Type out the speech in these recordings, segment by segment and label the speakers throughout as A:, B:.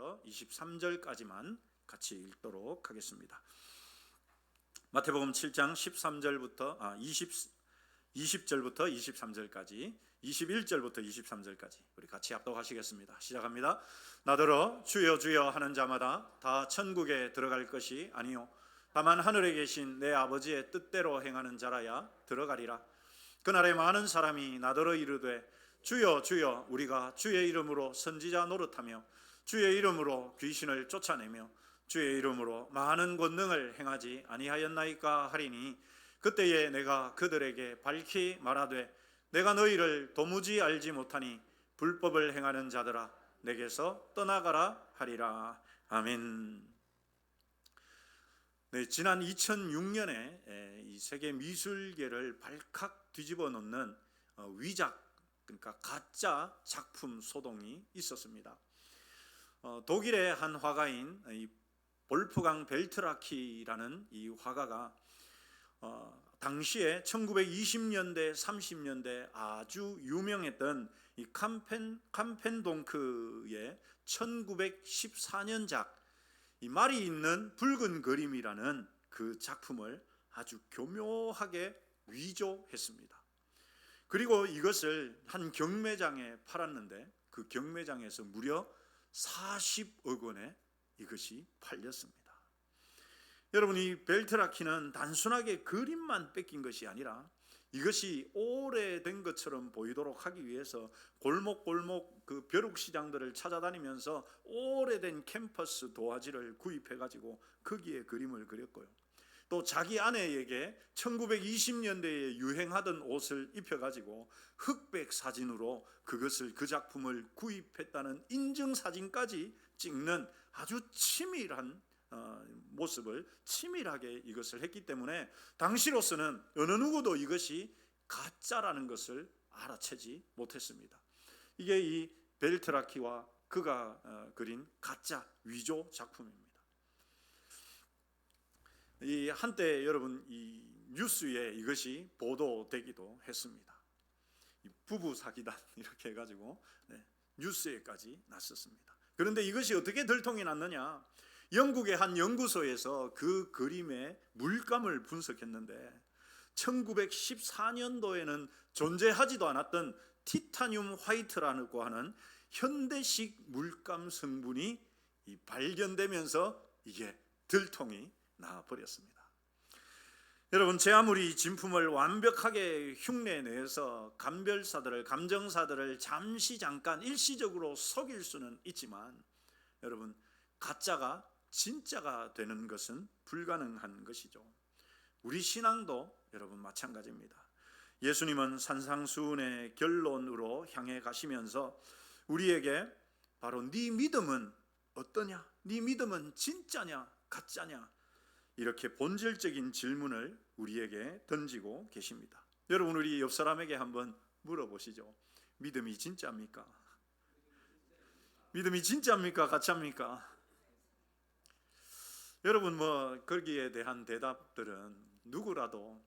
A: 22절부터 23절까지만 같이 읽도록 하겠습니다. 마태복음 7장 20절부터 23절까지, 21절부터 23절까지 우리 같이 합독하시겠습니다. 시작합니다. 나더러 주여 주여 하는 자마다 다 천국에 들어갈 것이 아니요 다만 하늘에 계신 내 아버지의 뜻대로 행하는 자라야 들어가리라. 그날에 많은 사람이 나더러 이르되 주여 주여 우리가 주의 이름으로 선지자 노릇하며 주의 이름으로 귀신을 쫓아내며 주의 이름으로 많은 권능을 행하지 아니하였나이까 하리니, 그때에 내가 그들에게 밝히 말하되 내가 너희를 도무지 알지 못하니 불법을 행하는 자들아 내게서 떠나가라 하리라. 아멘. 네, 지난 2006년에 이 세계 미술계를 발칵 뒤집어 놓는 위작, 그러니까 가짜 작품 소동이 있었습니다. 독일의 한 화가인 이 볼프강 벨트라키라는 이 화가가 당시에 1920년대 30년대 아주 유명했던 이 캄펜동크의 1914년작 이 말이 있는 붉은 그림이라는 그 작품을 아주 교묘하게 위조했습니다. 그리고 이것을 한 경매장에 팔았는데 그 경매장에서 무려 40억 원에 이것이 팔렸습니다. 여러분, 이 벨트라키는 단순하게 그림만 뺏긴 것이 아니라 이것이 오래된 것처럼 보이도록 하기 위해서 골목골목 그 벼룩시장들을 찾아다니면서 오래된 캔버스 도화지를 구입해가지고 거기에 그림을 그렸고요. 또 자기 아내에게 1920년대에 유행하던 옷을 입혀가지고 흑백 사진으로 그 작품을 구입했다는 인증사진까지 찍는 아주 치밀한 모습을 치밀하게 이것을 했기 때문에 당시로서는 어느 누구도 이것이 가짜라는 것을 알아채지 못했습니다. 이게 이 벨트라키와 그가 그린 가짜 위조 작품입니다. 이 한때 여러분 이 뉴스에 이것이 보도되기도 했습니다. 이 부부 사기단 이렇게 해가지고 뉴스에까지 났었습니다. 그런데 이것이 어떻게 들통이 났느냐? 영국의 한 연구소에서 그 그림의 물감을 분석했는데 1914년도에는 존재하지도 않았던 티타늄 화이트라고 하는 현대식 물감 성분이 발견되면서 이게 들통이 나버렸습니다. 여러분, 제 아무리 진품을 완벽하게 흉내내서 감별사들을, 감정사들을 잠깐 일시적으로 속일 수는 있지만 여러분, 가짜가 진짜가 되는 것은 불가능한 것이죠. 우리 신앙도 여러분 마찬가지입니다. 예수님은 산상수훈의 결론으로 향해 가시면서 우리에게 바로 네 믿음은 어떠냐? 네 믿음은 진짜냐? 가짜냐? 이렇게 본질적인 질문을 우리에게 던지고 계십니다. 여러분, 우리 옆 사람에게 한번 물어보시죠. 믿음이 진짜입니까? 믿음이 진짜입니까? 가짜입니까? 여러분, 거기에 대한 대답들은 누구라도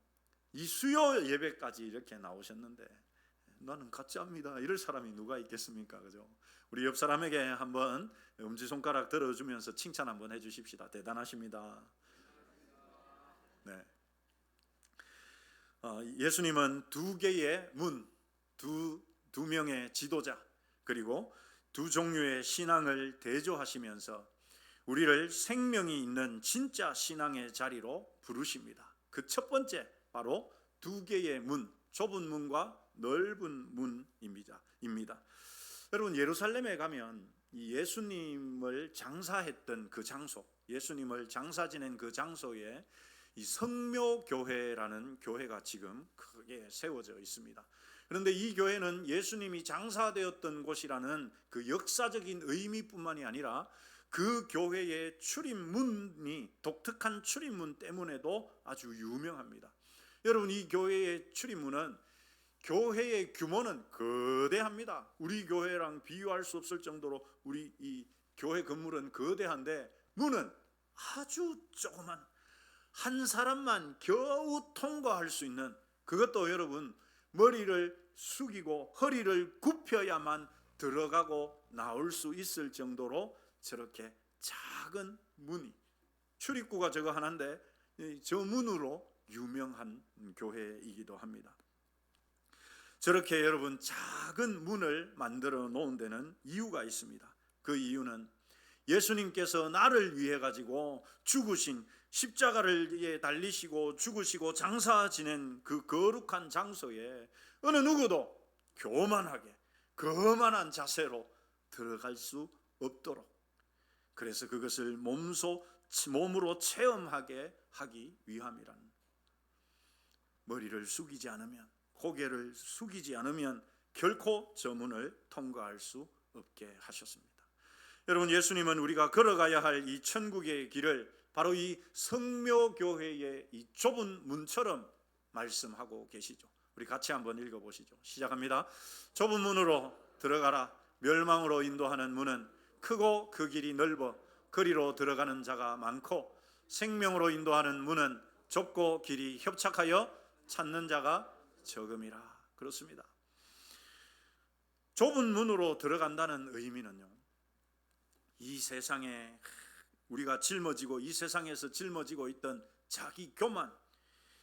A: 이 수요 예배까지 이렇게 나오셨는데 나는 가짜입니다 이럴 사람이 누가 있겠습니까? 그죠? 우리 옆 사람에게 한번 엄지손가락 들어주면서 칭찬 한번 해주십시다. 대단하십니다. 네. 예수님은 두 개의 문, 두 명의 지도자, 그리고 두 종류의 신앙을 대조하시면서 우리를 생명이 있는 진짜 신앙의 자리로 부르십니다. 그 첫 번째 바로 두 개의 문, 좁은 문과 넓은 문입니다. 여러분, 예루살렘에 가면 이 예수님을 장사했던 그 장소, 예수님을 장사 지낸 그 장소에 이 성묘교회라는 교회가 지금 크게 세워져 있습니다. 그런데 이 교회는 예수님이 장사되었던 곳이라는 그 역사적인 의미뿐만이 아니라 그 교회의 출입문이 독특한 출입문 때문에도 아주 유명합니다. 여러분, 이 교회의 출입문은 교회의 규모는 거대합니다. 우리 교회랑 비교할 수 없을 정도로 우리 이 교회 건물은 거대한데 문은 아주 조그만 한 사람만 겨우 통과할 수 있는, 그것도 여러분 머리를 숙이고 허리를 굽혀야만 들어가고 나올 수 있을 정도로 저렇게 작은 문이, 출입구가 저거 하나인데 저 문으로 유명한 교회이기도 합니다. 저렇게 여러분 작은 문을 만들어 놓은 데는 이유가 있습니다. 그 이유는 예수님께서 나를 위해 가지고 죽으신, 십자가를 달리시고 죽으시고 장사 지낸 그 거룩한 장소에 어느 누구도 교만하게 거만한 자세로 들어갈 수 없도록, 그래서 그것을 몸으로 체험하게 하기 위함이라는, 머리를 숙이지 않으면, 고개를 숙이지 않으면 결코 저 문을 통과할 수 없게 하셨습니다. 여러분, 예수님은 우리가 걸어가야 할 이 천국의 길을 바로 이 성묘교회의 이 좁은 문처럼 말씀하고 계시죠. 우리 같이 한번 읽어보시죠. 시작합니다. 좁은 문으로 들어가라. 멸망으로 인도하는 문은 크고 그 길이 넓어 그리로 들어가는 자가 많고, 생명으로 인도하는 문은 좁고 길이 협착하여 찾는 자가 적음이라. 그렇습니다. 좁은 문으로 들어간다는 의미는요, 이 세상에 우리가 짊어지고, 이 세상에서 짊어지고 있던 자기 교만,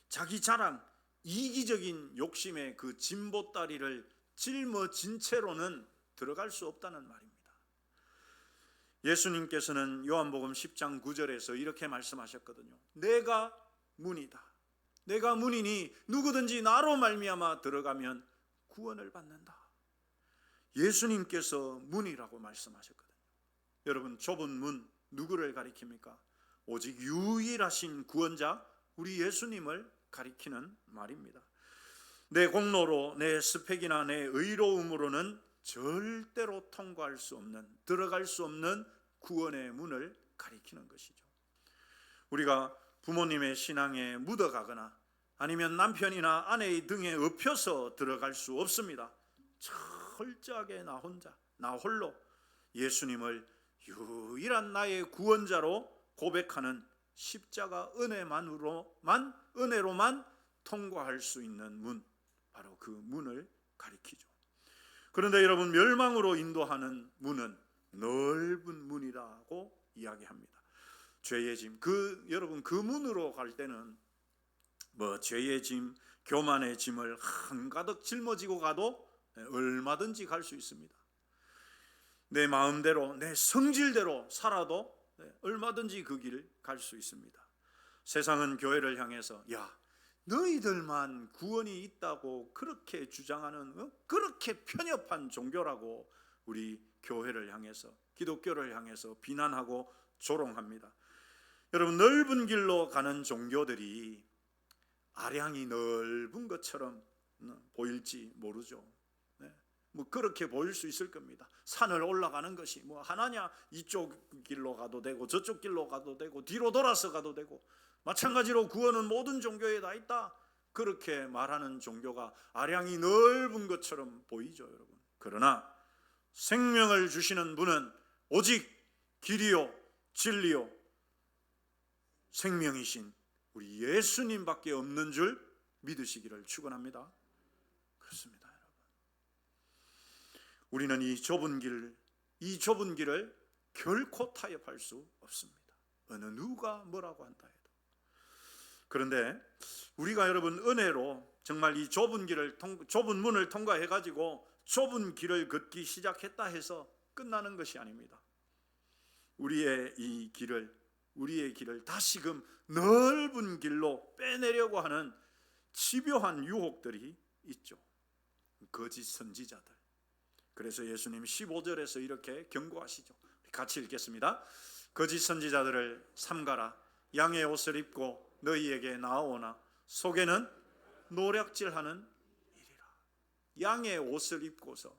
A: 자기 자랑, 이기적인 욕심의 그 진보다리를 짊어진 채로는 들어갈 수 없다는 말입니다. 예수님께서는 요한복음 10장 9절에서 이렇게 말씀하셨거든요. 내가 문이다. 내가 문이니 누구든지 나로 말미암아 들어가면 구원을 받는다. 예수님께서 문이라고 말씀하셨거든요. 여러분, 좁은 문 누구를 가리킵니까? 오직 유일하신 구원자 우리 예수님을 가리키는 말입니다. 내 공로로, 내 스펙이나 내 의로움으로는 절대로 통과할 수 없는, 들어갈 수 없는 구원의 문을 가리키는 것이죠. 우리가 부모님의 신앙에 묻어가거나 아니면 남편이나 아내의 등에 업혀서 들어갈 수 없습니다. 철저하게 나 혼자, 나 홀로 예수님을 유일한 나의 구원자로 고백하는 십자가 은혜로만 통과할 수 있는 문, 바로 그 문을 가리키죠. 그런데 여러분, 멸망으로 인도하는 문은 넓은 문이라고 이야기합니다. 죄의 짐, 여러분 그 문으로 갈 때는 죄의 짐, 교만의 짐을 한가득 짊어지고 가도 얼마든지 갈 수 있습니다. 내 마음대로, 내 성질대로 살아도 얼마든지 그 길을 갈 수 있습니다. 세상은 교회를 향해서 야, 너희들만 구원이 있다고 그렇게 주장하는 그렇게 편협한 종교라고 우리 교회를 향해서, 기독교를 향해서 비난하고 조롱합니다. 여러분, 넓은 길로 가는 종교들이 아량이 넓은 것처럼 보일지 모르죠. 그렇게 보일 수 있을 겁니다. 산을 올라가는 것이 하나냐, 이쪽 길로 가도 되고 저쪽 길로 가도 되고 뒤로 돌아서 가도 되고, 마찬가지로 구원은 모든 종교에 다 있다, 그렇게 말하는 종교가 아량이 넓은 것처럼 보이죠, 여러분. 그러나 생명을 주시는 분은 오직 길이요 진리요 생명이신 우리 예수님밖에 없는 줄 믿으시기를 축원합니다. 그렇습니다, 여러분. 우리는 이 좁은 길을 결코 타협할 수 없습니다. 어느 누가 뭐라고 한다 해도. 그런데 우리가 여러분 은혜로 정말 이 좁은 문을 통과해 가지고 좁은 길을 걷기 시작했다 해서 끝나는 것이 아닙니다. 우리의 길을 다시금 넓은 길로 빼내려고 하는 집요한 유혹들이 있죠. 거짓 선지자들. 그래서 예수님 15절에서 이렇게 경고하시죠. 같이 읽겠습니다. 거짓 선지자들을 삼가라. 양의 옷을 입고 너희에게 나아오나 속에는 노략질하는 일이라. 양의 옷을 입고서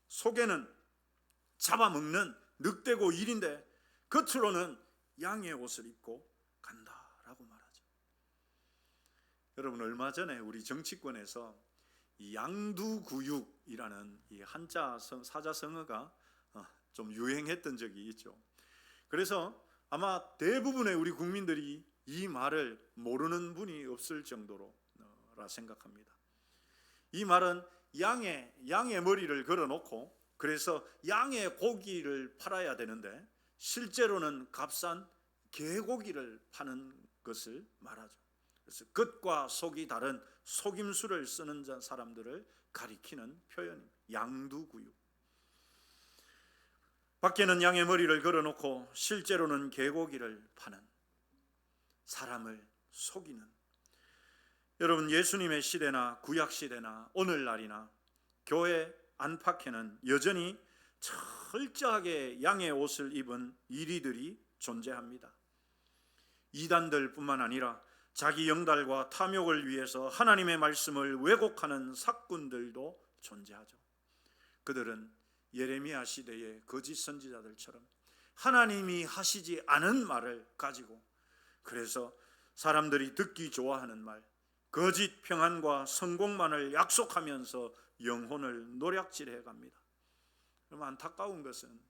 A: 속에는 잡아먹는 늑대고 일인데 겉으로는 양의 옷을 입고 간다라고 말하죠. 여러분, 얼마 전에 우리 정치권에서 이 양두구육이라는 이 한자 사자성어가 좀 유행했던 적이 있죠. 그래서 아마 대부분의 우리 국민들이 이 말을 모르는 분이 없을 정도로라 생각합니다. 이 말은 양의 머리를 걸어놓고, 그래서 양의 고기를 팔아야 되는데 실제로는 값싼 개고기를 파는 것을 말하죠. 그래서 겉과 속이 다른 속임수를 쓰는 사람들을 가리키는 표현입니다. 양두구유. 밖에는 양의 머리를 걸어놓고 실제로는 개고기를 파는, 사람을 속이는, 여러분 예수님의 시대나 구약 시대나 오늘날이나 교회 안팎에는 여전히 철저하게 양의 옷을 입은 이리들이 존재합니다. 이단들 뿐만 아니라 자기 영달과 탐욕을 위해서 하나님의 말씀을 왜곡하는 사꾼들도 존재하죠. 그들은 예레미야 시대의 거짓 선지자들처럼 하나님이 하시지 않은 말을 가지고, 그래서 사람들이 듣기 좋아하는 말, 거짓 평안과 성공만을 약속하면서 영혼을 노략질해 갑니다. 그럼 안타까운 것은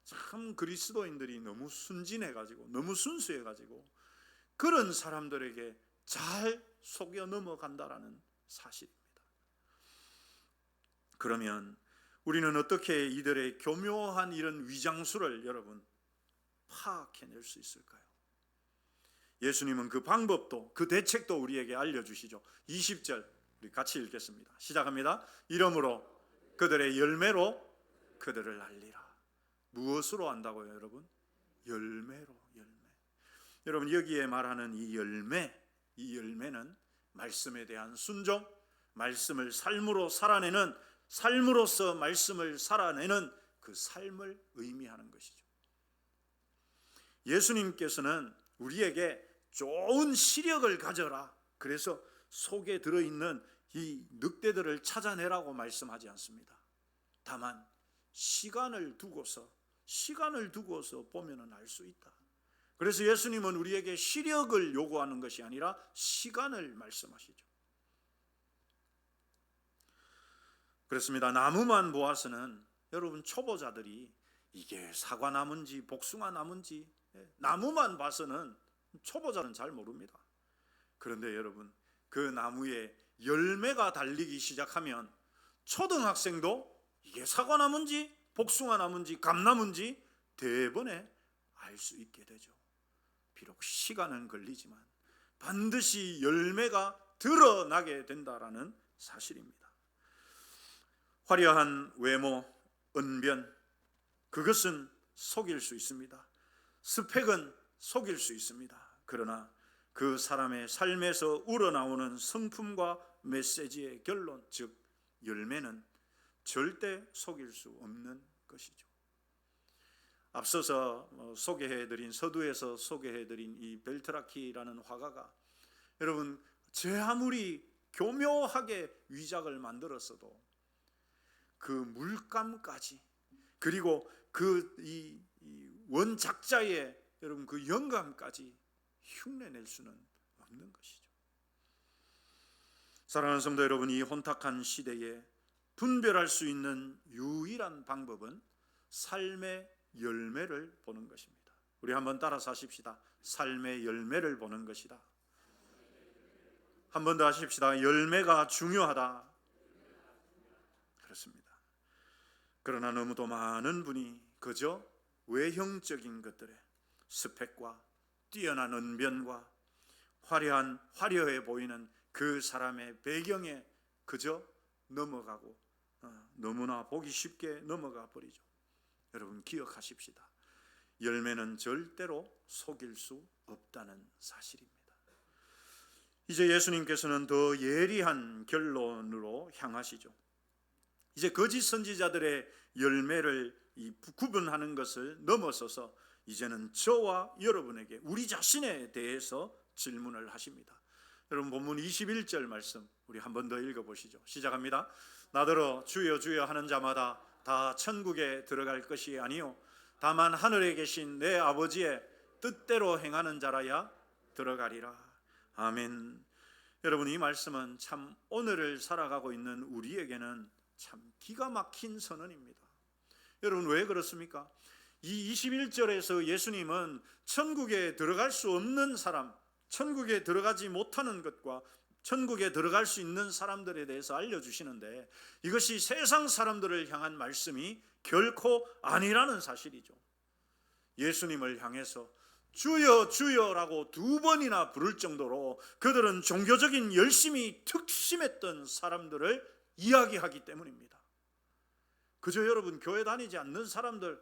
A: 참 그리스도인들이 너무 순진해가지고 너무 순수해가지고 그런 사람들에게 잘 속여 넘어간다라는 사실입니다. 그러면 우리는 어떻게 이들의 교묘한 이런 위장수를 여러분 파악해낼 수 있을까요? 예수님은 그 방법도 그 대책도 우리에게 알려주시죠. 20절 우리 같이 읽겠습니다. 시작합니다. 이러므로 그들의 열매로 그들을 알리라. 무엇으로 안다고요, 여러분? 열매로, 열매. 여러분 여기에 말하는 이 열매는 말씀에 대한 순종, 말씀을 삶으로 살아내는, 삶으로서 말씀을 살아내는 그 삶을 의미하는 것이죠. 예수님께서는 우리에게 좋은 시력을 가져라, 그래서 속에 들어있는 이 늑대들을 찾아내라고 말씀하지 않습니다. 다만 시간을 두고서 보면은 알 수 있다. 그래서 예수님은 우리에게 시력을 요구하는 것이 아니라 시간을 말씀하시죠. 그렇습니다. 나무만 보아서는 여러분 초보자들이 이게 사과나무인지 복숭아나무인지 나무만 봐서는 초보자는 잘 모릅니다. 그런데 여러분 그 나무에 열매가 달리기 시작하면 초등학생도 이게 사과나무인지 복숭아나무인지 감나무인지 대번에 알 수 있게 되죠. 비록 시간은 걸리지만 반드시 열매가 드러나게 된다라는 사실입니다. 화려한 외모, 언변, 그것은 속일 수 있습니다. 스펙은 속일 수 있습니다. 그러나 그 사람의 삶에서 우러나오는 성품과 메시지의 결론, 즉 열매는 절대 속일 수 없는 것이죠. 앞서서 소개해드린, 서두에서 소개해드린 이 벨트라키라는 화가가 여러분 제 아무리 교묘하게 위작을 만들었어도 그 물감까지, 그리고 그 이 원작자의 여러분 그 영감까지 흉내낼 수는 없는 것이죠. 사랑하는 성도 여러분, 이 혼탁한 시대에 분별할 수 있는 유일한 방법은 삶의 열매를 보는 것입니다. 우리 한번 따라서 하십시다. 삶의 열매를 보는 것이다. 한 번 더 하십시다. 열매가 중요하다. 그렇습니다. 그러나 너무도 많은 분이 그저 외형적인 것들에 스펙과 뛰어난 언변과 화려해 보이는 그 사람의 배경에 그저 넘어가고 너무나 보기 쉽게 넘어가 버리죠. 여러분 기억하십시다. 열매는 절대로 속일 수 없다는 사실입니다. 이제 예수님께서는 더 예리한 결론으로 향하시죠. 이제 거짓 선지자들의 열매를 구분하는 것을 넘어서서 이제는 저와 여러분에게 우리 자신에 대해서 질문을 하십니다. 여러분 본문 21절 말씀 우리 한 번 더 읽어보시죠. 시작합니다. 나더러 주여 주여 하는 자마다 다 천국에 들어갈 것이 아니요 다만 하늘에 계신 내 아버지의 뜻대로 행하는 자라야 들어가리라. 아멘. 여러분 이 말씀은 참 오늘을 살아가고 있는 우리에게는 참 기가 막힌 선언입니다. 여러분 왜 그렇습니까? 이 21절에서 예수님은 천국에 들어갈 수 없는 사람, 천국에 들어가지 못하는 것과 천국에 들어갈 수 있는 사람들에 대해서 알려주시는데 이것이 세상 사람들을 향한 말씀이 결코 아니라는 사실이죠. 예수님을 향해서 주여 주여라고 2번이나 부를 정도로 그들은 종교적인 열심이 특심했던 사람들을 이야기하기 때문입니다. 그저 여러분 교회 다니지 않는 사람들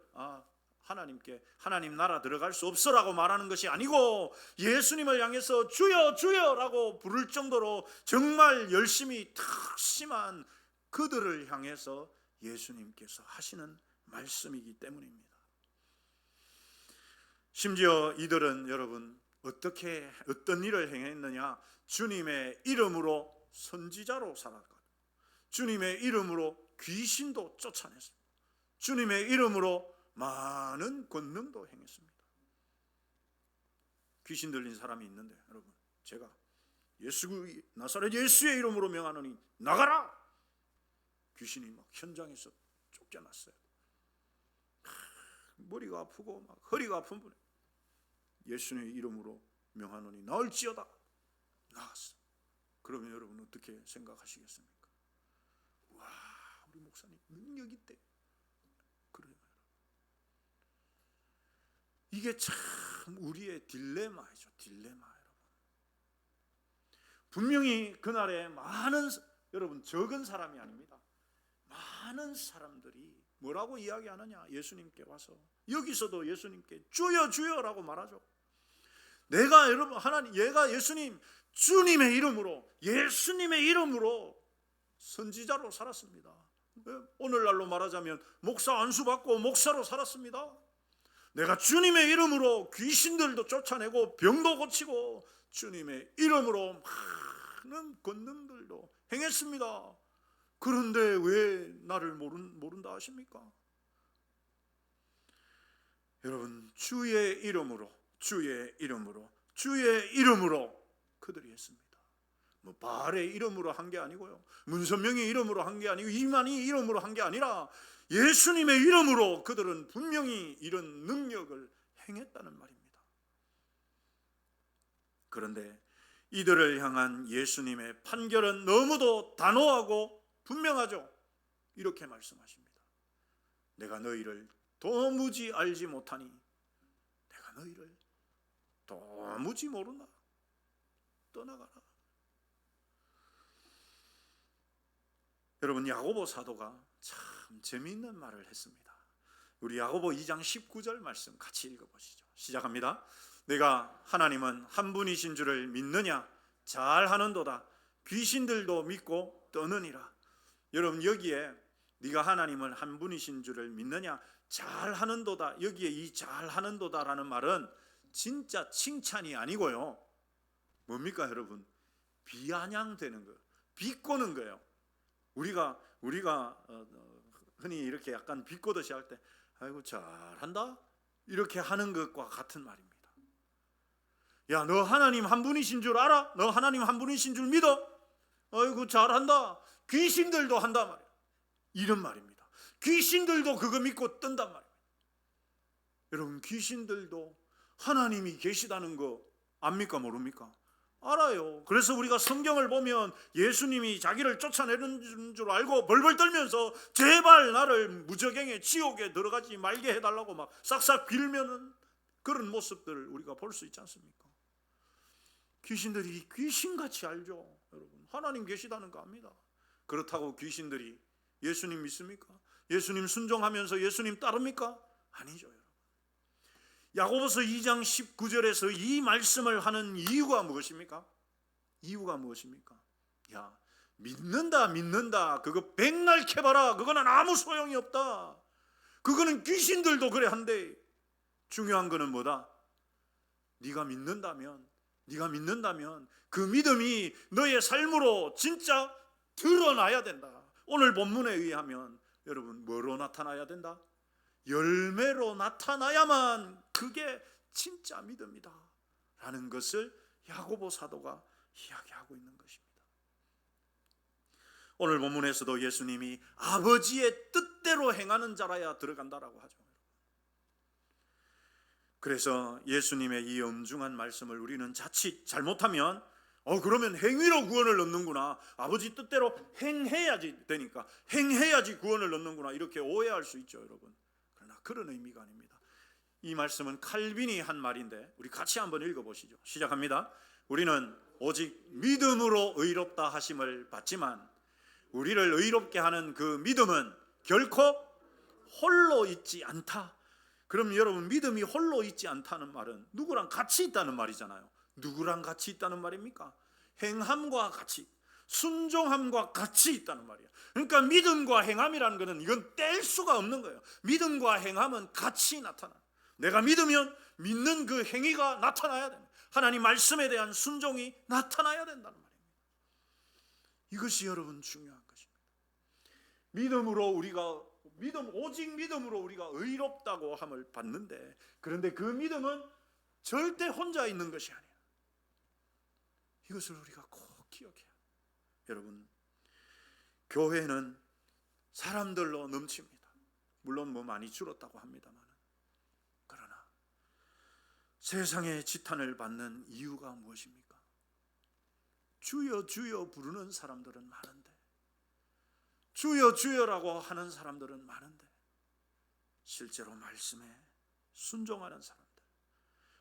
A: 하나님께 하나님 나라 들어갈 수 없어라고 말하는 것이 아니고 예수님을 향해서 주여 주여라고 부를 정도로 정말 열심히 특심한 그들을 향해서 예수님께서 하시는 말씀이기 때문입니다. 심지어 이들은 여러분 어떤 일을 행했느냐? 주님의 이름으로 선지자로 살았고 주님의 이름으로 귀신도 쫓아냈습니다. 주님의 이름으로 많은 권능도 행했습니다. 귀신 들린 사람이 있는데 여러분 제가 나사렛 예수의 이름으로 명하노니 나가라! 귀신이 막 현장에서 쫓겨났어요. 머리가 아프고 막 허리가 아픈 분이 예수의 이름으로 명하노니 나을지어다 나갔어. 그러면 여러분 어떻게 생각하시겠습니까? 와, 우리 목사님 능력 있대. 그래요. 이게 참 우리의 딜레마이죠. 딜레마 여러분. 분명히 그날에 여러분 적은 사람이 아닙니다. 많은 사람들이 뭐라고 이야기하느냐? 예수님께 와서 여기서도 예수님께 주여 주여라고 말하죠. 얘가 예수님 주님의 이름으로 예수님의 이름으로 선지자로 살았습니다. 오늘날로 말하자면 목사 안수 받고 목사로 살았습니다. 내가 주님의 이름으로 귀신들도 쫓아내고 병도 고치고 주님의 이름으로 많은 권능들도 행했습니다. 그런데 왜 나를 모른다 하십니까? 여러분 주의 이름으로 그들이 했습니다. 뭐 바알의 이름으로 한 게 아니고요, 문선명의 이름으로 한 게 아니고 이만희 이름으로 한 게 아니라 예수님의 이름으로 그들은 분명히 이런 능력을 행했다는 말입니다. 그런데 이들을 향한 예수님의 판결은 너무도 단호하고 분명하죠. 이렇게 말씀하십니다. 내가 너희를 도무지 알지 못하니 내가 너희를 도무지 모른다. 떠나가라. 여러분 야고보 사도가 참 재미있는 말을 했습니다. 우리 야고보 2장 19절 말씀 같이 읽어보시죠. 시작합니다. 내가 하나님은 한 분이신 줄을 믿느냐? 잘하는도다. 귀신들도 믿고 떠느니라. 여러분 여기에 네가 하나님은 한 분이신 줄을 믿느냐? 잘하는도다. 여기에 이 잘하는도다라는 말은 진짜 칭찬이 아니고요, 뭡니까 여러분? 비아냥되는 거예요. 비꼬는 거예요. 우리가 흔히 이렇게 약간 비꼬듯이 할 때 아이고 잘한다 이렇게 하는 것과 같은 말입니다. 야, 너 하나님 한 분이신 줄 알아? 너 하나님 한 분이신 줄 믿어? 아이고 잘한다. 귀신들도 한다 말이에요. 이런 말입니다. 귀신들도 그거 믿고 뜬단 말이에요. 여러분 귀신들도 하나님이 계시다는 거 압니까 모릅니까? 알아요. 그래서 우리가 성경을 보면 예수님이 자기를 쫓아내는 줄 알고 벌벌 떨면서 제발 나를 무저갱의 지옥에 들어가지 말게 해달라고 막 싹싹 빌면은 그런 모습들을 우리가 볼 수 있지 않습니까? 귀신들이 귀신같이 알죠. 여러분 하나님 계시다는 거 압니다. 그렇다고 귀신들이 예수님 믿습니까? 예수님 순종하면서 예수님 따릅니까? 아니죠. 여러분. 야고보서 2장 19절에서 이 말씀을 하는 이유가 무엇입니까? 야, 믿는다 그거 백날 캐봐라. 그거는 아무 소용이 없다. 그거는 귀신들도 그래 한대. 중요한 거는 뭐다? 네가 믿는다면 그 믿음이 너의 삶으로 진짜 드러나야 된다. 오늘 본문에 의하면 여러분 뭐로 나타나야 된다? 열매로 나타나야만 그게 진짜 믿음이다 라는 것을 야고보 사도가 이야기하고 있는 것입니다. 오늘 본문에서도 예수님이 아버지의 뜻대로 행하는 자라야 들어간다라고 하죠. 그래서 예수님의 이 엄중한 말씀을 우리는 자칫 잘못하면 그러면 행위로 구원을 얻는구나, 아버지 뜻대로 행해야지 되니까 행해야지 구원을 얻는구나 이렇게 오해할 수 있죠. 여러분 그러나 그런 의미가 아닙니다. 이 말씀은 칼빈이 한 말인데 우리 같이 한번 읽어보시죠. 시작합니다. 우리는 오직 믿음으로 의롭다 하심을 받지만 우리를 의롭게 하는 그 믿음은 결코 홀로 있지 않다. 그럼 여러분, 믿음이 홀로 있지 않다는 말은 누구랑 같이 있다는 말이잖아요. 누구랑 같이 있다는 말입니까? 행함과 같이, 순종함과 같이 있다는 말이에요. 그러니까 믿음과 행함이라는 것은 이건 뗄 수가 없는 거예요. 믿음과 행함은 같이 나타나. 내가 믿으면 믿는 그 행위가 나타나야 됩니다. 하나님 말씀에 대한 순종이 나타나야 된다는 말입니다. 이것이 여러분 중요한 것입니다. 오직 믿음으로 우리가 의롭다고 함을 받는데, 그런데 그 믿음은 절대 혼자 있는 것이 아니에요. 이것을 우리가 꼭 기억해야 해요. 여러분, 교회는 사람들로 넘칩니다. 물론 많이 줄었다고 합니다만, 그러나 세상의 지탄을 받는 이유가 무엇입니까? 주여 주여 부르는 사람들은 많은데, 주여 주여라고 하는 사람들은 많은데, 실제로 말씀에 순종하는 사람들,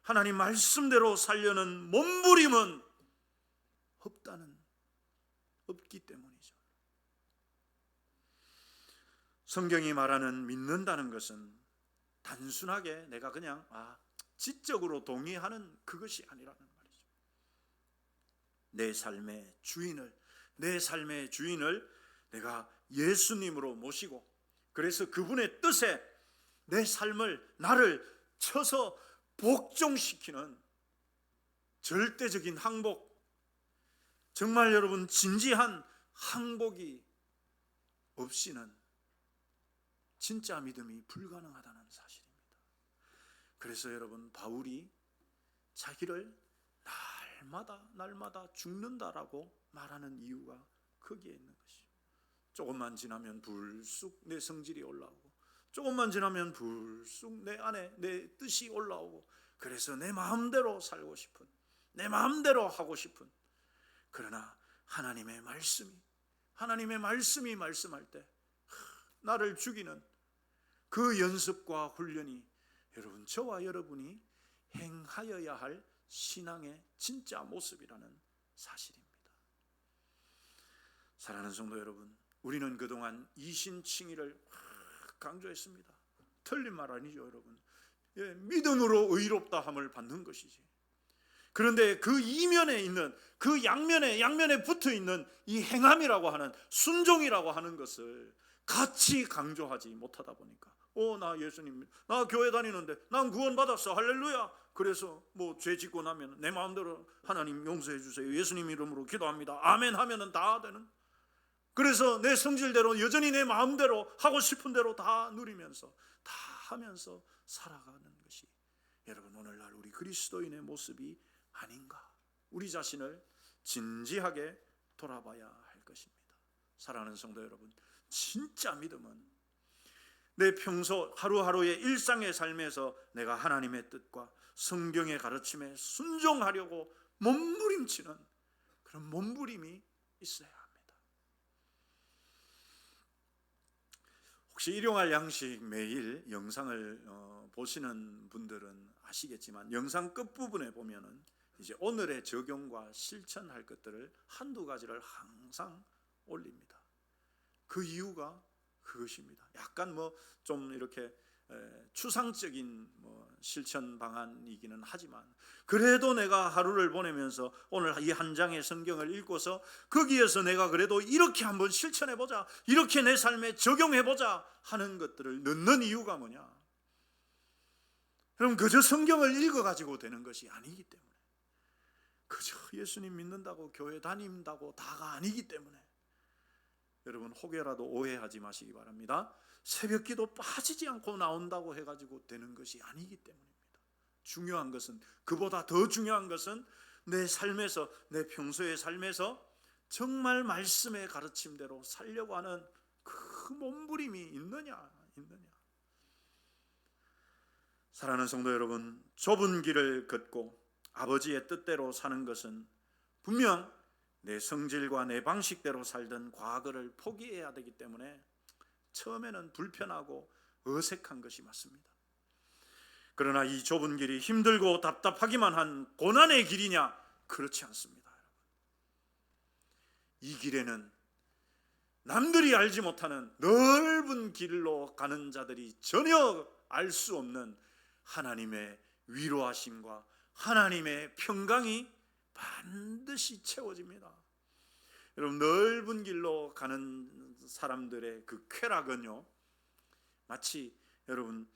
A: 하나님 말씀대로 살려는 몸부림은 없기 때문이죠. 성경이 말하는 믿는다는 것은 단순하게 내가 그냥 지적으로 동의하는 그것이 아니라는 말이죠. 내 삶의 주인을 내가 예수님으로 모시고, 그래서 그분의 뜻에 내 삶을, 나를 쳐서 복종시키는 절대적인 항복, 정말 여러분 진지한 항복이 없이는 진짜 믿음이 불가능하다는 사실입니다. 그래서 여러분, 바울이 자기를 날마다 죽는다라고 말하는 이유가 거기에 있는 것이죠. 조금만 지나면 불쑥 내 성질이 올라오고, 조금만 지나면 불쑥 내 안에 내 뜻이 올라오고, 그래서 내 마음대로 살고 싶은, 내 마음대로 하고 싶은, 그러나 하나님의 말씀이 말씀할 때 나를 죽이는 그 연습과 훈련이 여러분, 저와 여러분이 행하여야 할 신앙의 진짜 모습이라는 사실입니다. 사랑하는 성도 여러분, 우리는 그동안 이신칭의를 강조했습니다. 틀린 말 아니죠, 여러분. 믿음으로 의롭다함을 받는 것이지. 그런데 그 이면에 있는, 그 양면에 붙어 있는 이 행함이라고 하는, 순종이라고 하는 것을 같이 강조하지 못하다 보니까, 나 예수님, 나 교회 다니는데 난 구원받았어, 할렐루야. 그래서 죄 짓고 나면 내 마음대로 하나님 용서해 주세요, 예수님 이름으로 기도합니다, 아멘 하면은 다 되는, 그래서 내 성질대로 여전히 내 마음대로 하고 싶은 대로 다 누리면서, 다 하면서 살아가는 것이 여러분, 오늘날 우리 그리스도인의 모습이 아닌가. 우리 자신을 진지하게 돌아봐야 할 것입니다. 사랑하는 성도 여러분, 진짜 믿음은 내 평소 하루하루의 일상의 삶에서 내가 하나님의 뜻과 성경의 가르침에 순종하려고 몸부림치는 그런 몸부림이 있어야 합니다. 혹시 일용할 양식 매일 영상을 보시는 분들은 아시겠지만, 영상 끝부분에 보면은 이제 오늘의 적용과 실천할 것들을 한두 가지를 항상 올립니다. 그 이유가 그것입니다. 약간 좀 이렇게 추상적인 실천 방안이기는 하지만, 그래도 내가 하루를 보내면서 오늘 이 한 장의 성경을 읽고서 거기에서 내가 그래도 이렇게 한번 실천해보자, 이렇게 내 삶에 적용해보자 하는 것들을 넣는 이유가 뭐냐? 그럼 그저 성경을 읽어가지고 되는 것이 아니기 때문에, 그저 예수님 믿는다고 교회 다닌다고 다가 아니기 때문에, 여러분 혹여라도 오해하지 마시기 바랍니다. 새벽기도 빠지지 않고 나온다고 해가지고 되는 것이 아니기 때문입니다. 중요한 것은, 그보다 더 중요한 것은 내 삶에서, 내 평소의 삶에서 정말 말씀의 가르침대로 살려고 하는 그 몸부림이 있느냐. 사랑하는 성도 여러분, 좁은 길을 걷고 아버지의 뜻대로 사는 것은 분명 내 성질과 내 방식대로 살던 과거를 포기해야 되기 때문에 처음에는 불편하고 어색한 것이 맞습니다. 그러나 이 좁은 길이 힘들고 답답하기만 한 고난의 길이냐? 그렇지 않습니다. 이 길에는 남들이 알지 못하는 넓은 길로 가는 자들이 전혀 알 수 없는 하나님의 위로하심과 하나님의 평강이 반드시 채워집니다. 여러분, 넓은 길로 가는 사람들의 그 쾌락은요, 마치 여러분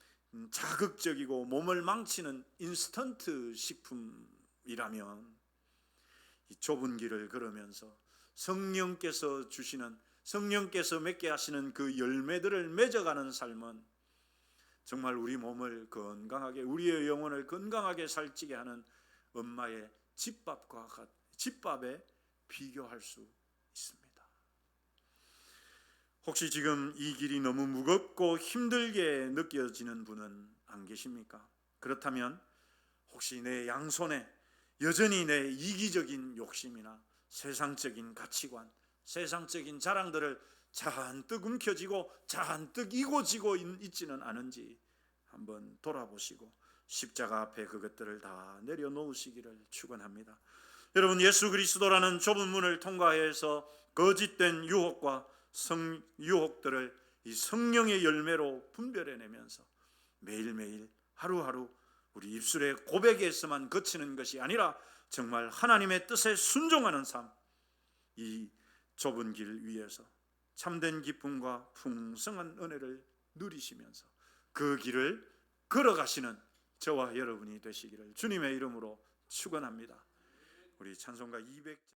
A: 자극적이고 몸을 망치는 인스턴트 식품이라면, 이 좁은 길을 걸으면서 성령께서 주시는, 성령께서 맺게 하시는 그 열매들을 맺어가는 삶은 정말 우리 몸을 건강하게, 우리의 영혼을 건강하게 살찌게 하는 엄마의 집밥에 비교할 수 있습니다. 혹시 지금 이 길이 너무 무겁고 힘들게 느껴지는 분은 안 계십니까? 그렇다면 혹시 내 양손에 여전히 내 이기적인 욕심이나 세상적인 가치관, 세상적인 자랑들을 잔뜩 움켜쥐고 잔뜩 이고지고 있지는 않은지 한번 돌아보시고 십자가 앞에 그것들을 다 내려놓으시기를 축원합니다. 여러분, 예수 그리스도라는 좁은 문을 통과해서 거짓된 유혹과 유혹들을 이 성령의 열매로 분별해내면서 매일매일 하루하루 우리 입술의 고백에서만 그치는 것이 아니라 정말 하나님의 뜻에 순종하는 삶, 이 좁은 길 위에서 참된 기쁨과 풍성한 은혜를 누리시면서 그 길을 걸어가시는 저와 여러분이 되시기를 주님의 이름으로 축원합니다. 우리 찬송가 200